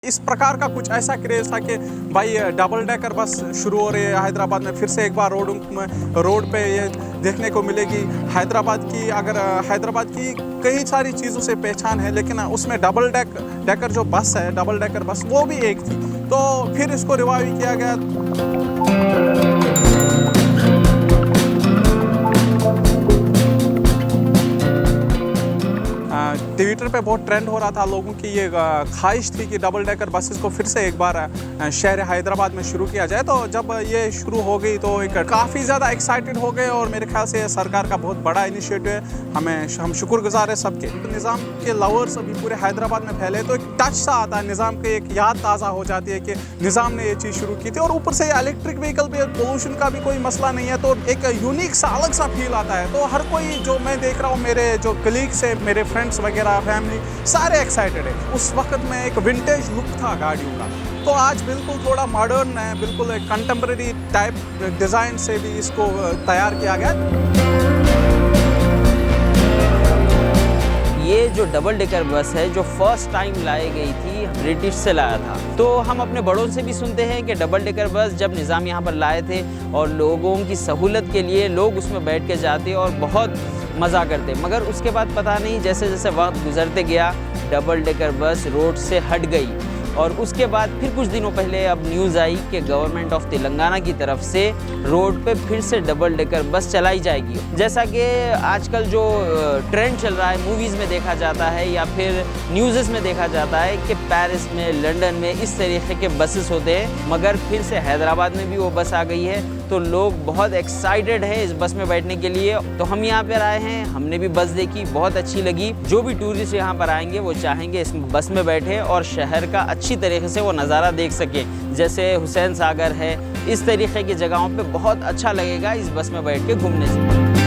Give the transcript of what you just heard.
इस प्रकार का कुछ ऐसा क्रेज था कि भाई डबल डेकर बस शुरू हो रही है हैदराबाद में। फिर से एक बार रोड पे ये देखने को मिलेगी। हैदराबाद की कई सारी चीज़ों से पहचान है, लेकिन उसमें डबल डेकर जो बस है, डबल डेकर बस, वो भी एक थी। तो फिर इसको रिवाइव किया गया। ट्विटर पे बहुत ट्रेंड हो रहा था, लोगों की ये ख्वाहिश थी कि डबल डेकर बसेस को फिर से एक बार शहर हैदराबाद में शुरू किया जाए। तो जब ये शुरू हो गई तो काफ़ी ज़्यादा एक्साइटेड हो गए और मेरे ख्याल से सरकार का बहुत बड़ा इनिशिएटिव है। हम शुक्रगुजार है सबके। तो निज़ाम के लवर्स अभी पूरे हैदराबाद में फैले, तो एक टच सा आता है निज़ाम के, एक याद ताज़ा हो जाती है कि निज़ाम ने ये चीज़ शुरू की थी। और ऊपर से इलेक्ट्रिक व्हीकल पे पोल्यूशन का भी कोई मसला नहीं है, तो एक यूनिक सा अलग सा फील आता है। तो हर कोई, जो मैं देख रहा हूँ, मेरे जो कलीग्स है, मेरे फ्रेंड्स वगैरह, फैमिली, सारे एक्साइटेड है। उस वक्त में एक विंटेज लुक था गाड़ियों का, तो आज बिल्कुल थोड़ा मॉडर्न है, बिल्कुल एक कंटेम्प्रेरी टाइप डिज़ाइन से भी इसको तैयार किया गया। ये जो डबल डेकर बस है, जो फर्स्ट टाइम लाई गई थी, ब्रिटिश से लाया था। तो हम अपने बड़ों से भी सुनते हैं कि डबल डेकर बस जब निज़ाम यहाँ पर लाए थे और लोगों की सहूलत के लिए लोग उसमें बैठ के जाते और बहुत मज़ा करते, मगर उसके बाद पता नहीं जैसे जैसे वक्त गुजरते गया डबल डेकर बस रोड से हट गई। और उसके बाद फिर कुछ दिनों पहले अब न्यूज़ आई कि गवर्नमेंट ऑफ तेलंगाना की तरफ से रोड पे फिर से डबल डेकर बस चलाई जाएगी। जैसा कि आजकल जो ट्रेंड चल रहा है, मूवीज़ में देखा जाता है या फिर न्यूज़ में देखा जाता है कि पेरिस में, लंदन में इस तरीके के बसेस होते हैं, मगर फिर से हैदराबाद में भी वो बस आ गई है। तो लोग बहुत एक्साइटेड है इस बस में बैठने के लिए। तो हम यहाँ पर आए हैं, हमने भी बस देखी, बहुत अच्छी लगी। जो भी टूरिस्ट यहाँ पर आएंगे वो चाहेंगे इस बस में बैठे और शहर का अच्छी तरीके से वो नज़ारा देख सके। जैसे हुसैन सागर है, इस तरीके की जगहों पे बहुत अच्छा लगेगा इस बस में बैठ के घूमने से।